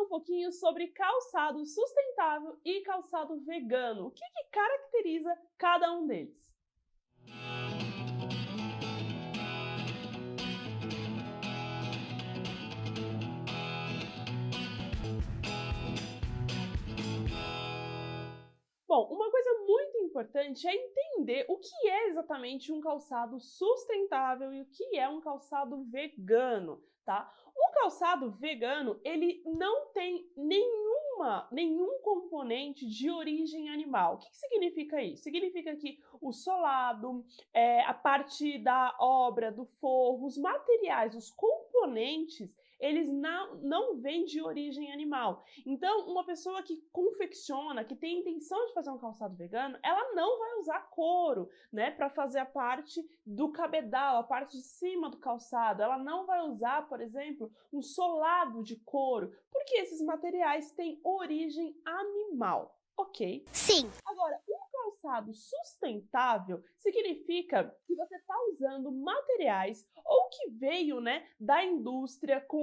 um pouquinho sobre calçado sustentável e calçado vegano. O que caracteriza cada um deles? Bom, uma coisa muito importante é entender o que é exatamente um calçado sustentável e o que é um calçado vegano, tá? Um calçado vegano, ele não tem nenhum componente de origem animal. O que significa isso? Significa que o solado, a parte da obra, do forro, os materiais, os componentes, eles não vêm de origem animal. Então, uma pessoa que confecciona, que tem a intenção de fazer um calçado vegano, ela não vai usar couro, né, para fazer a parte do cabedal, a parte de cima do calçado. Ela não vai usar, por exemplo, um solado de couro, porque esses materiais têm origem animal, ok? Sim. Agora, um calçado sustentável significa que você está usando materiais ou que veio, né, da indústria com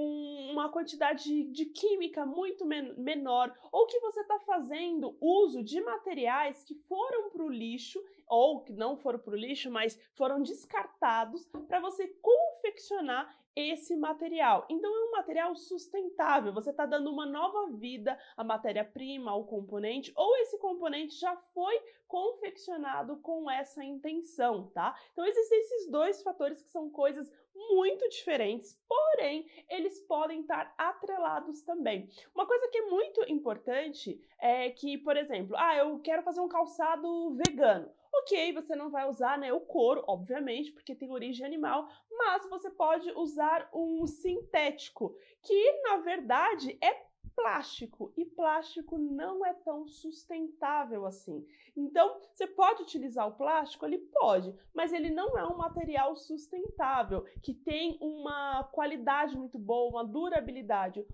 uma quantidade de química muito menor, ou que você está fazendo uso de materiais que foram para o lixo ou que não foram para o lixo, mas foram descartados para você confeccionar esse material. Então é um material sustentável, você está dando uma nova vida à matéria-prima, ao componente, ou esse componente já foi confeccionado com essa intenção, tá? Então existem esses dois fatores que são coisas muito diferentes, porém eles podem estar atrelados também. Uma coisa que é muito importante é que, por exemplo, eu quero fazer um calçado vegano. Ok, você não vai usar, né, o couro, obviamente, porque tem origem animal, mas você pode usar um sintético, que na verdade é plástico, e plástico não é tão sustentável assim. Então, você pode utilizar o plástico? Ele pode, mas ele não é um material sustentável, que tem uma qualidade muito boa, uma durabilidade.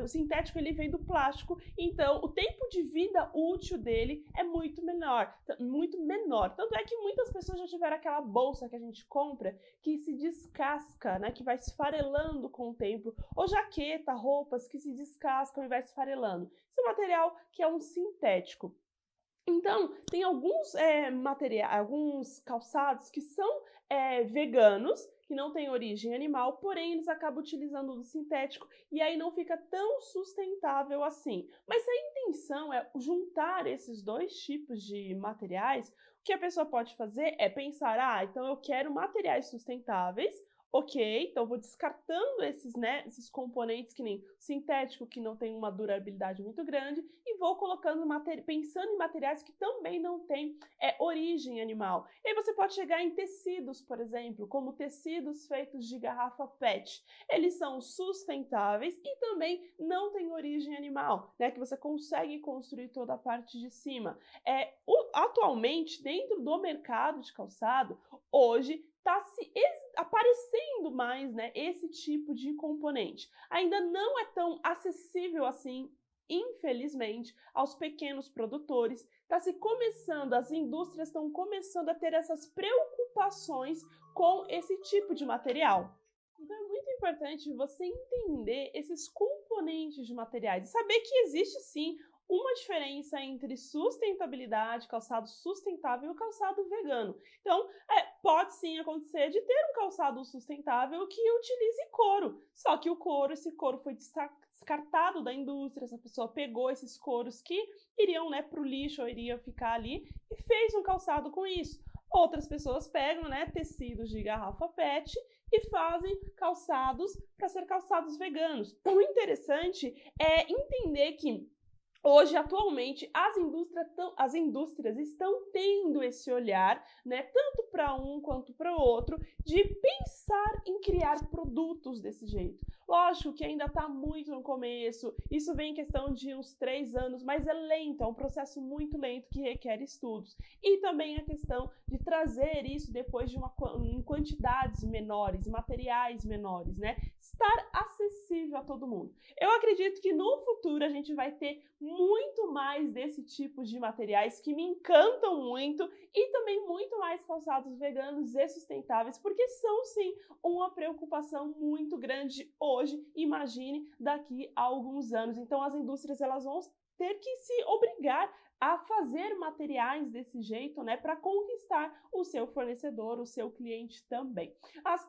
O sintético ele vem do plástico, então o tempo de vida útil dele é muito menor. Tanto é que muitas pessoas já tiveram aquela bolsa que a gente compra que se descasca, né, que vai esfarelando com o tempo, ou jaqueta, roupas que se descascam e vai esfarelando. Esse é um material que é um sintético. Então, tem alguns alguns calçados que são veganos, que não têm origem animal, porém eles acabam utilizando o sintético e aí não fica tão sustentável assim. Mas se a intenção é juntar esses dois tipos de materiais, o que a pessoa pode fazer é pensar, então eu quero materiais sustentáveis. Ok, então vou descartando esses componentes que nem sintético, que não tem uma durabilidade muito grande, e vou colocando, pensando em materiais que também não têm origem animal. E aí você pode chegar em tecidos, por exemplo, como tecidos feitos de garrafa PET. Eles são sustentáveis e também não têm origem animal, né? Que você consegue construir toda a parte de cima. Atualmente, dentro do mercado de calçado, hoje, está se aparecendo mais, né, esse tipo de componente. Ainda não é tão acessível assim, infelizmente, aos pequenos produtores. As indústrias estão começando a ter essas preocupações com esse tipo de material. Então é muito importante você entender esses componentes de materiais e saber que existe sim uma diferença entre sustentabilidade, calçado sustentável e o calçado vegano. Então, pode sim acontecer de ter um calçado sustentável que utilize couro, só que esse couro foi descartado da indústria, essa pessoa pegou esses couros que iriam, né, para o lixo ou iriam ficar ali e fez um calçado com isso. Outras pessoas pegam, né, tecidos de garrafa PET e fazem calçados para ser calçados veganos. O interessante é entender que hoje, atualmente, as indústrias estão tendo esse olhar, né, tanto para um quanto para o outro, de pensar em criar produtos desse jeito. Lógico que ainda está muito no começo, isso vem em questão de uns 3 anos, mas é lento, é um processo muito lento que requer estudos. E também a questão de trazer isso depois em quantidades menores, materiais menores, né? Estar acessível a todo mundo. Eu acredito que no futuro a gente vai ter muito mais desse tipo de materiais que me encantam muito e também muito mais calçados veganos e sustentáveis, porque são sim uma preocupação muito grande hoje, imagine daqui a alguns anos. Então as indústrias elas vão ter que se obrigar a fazer materiais desse jeito, né, para conquistar o seu fornecedor, o seu cliente também.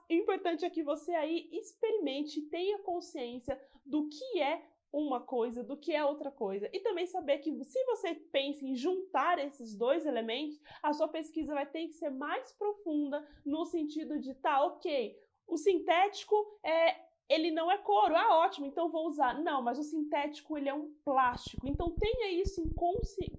O importante é que você aí experimente, tenha consciência do que é uma coisa, do que é outra coisa. E também saber que se você pensa em juntar esses dois elementos, a sua pesquisa vai ter que ser mais profunda no sentido de, tá, ok, o sintético ele não é couro, ótimo, então vou usar. Não, mas o sintético ele é um plástico, então tenha isso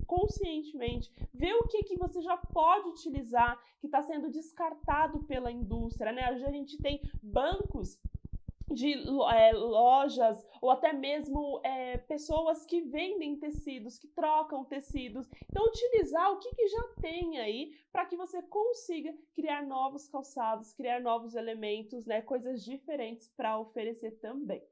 conscientemente, vê o que você já pode utilizar, que está sendo descartado pela indústria, né? Hoje a gente tem bancos de lojas ou até mesmo pessoas que vendem tecidos, que trocam tecidos. Então, utilizar o que já tem aí para que você consiga criar novos calçados, criar novos elementos, né, coisas diferentes para oferecer também.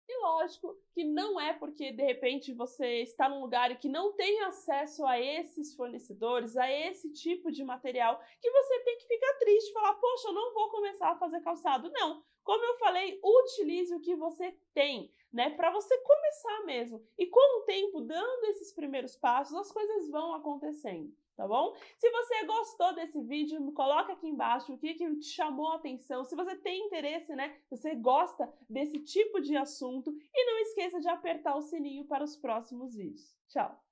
E lógico que não é porque de repente você está num lugar e que não tem acesso a esses fornecedores, a esse tipo de material, que você tem que ficar triste e falar, poxa, eu não vou começar a fazer calçado. Não, como eu falei, utilize o que você tem, né, para você começar mesmo. E com o tempo, dando esses primeiros passos, as coisas vão acontecendo. Tá bom? Se você gostou desse vídeo, me coloca aqui embaixo o que te chamou a atenção. Se você tem interesse, né? Você gosta desse tipo de assunto. E não esqueça de apertar o sininho para os próximos vídeos. Tchau!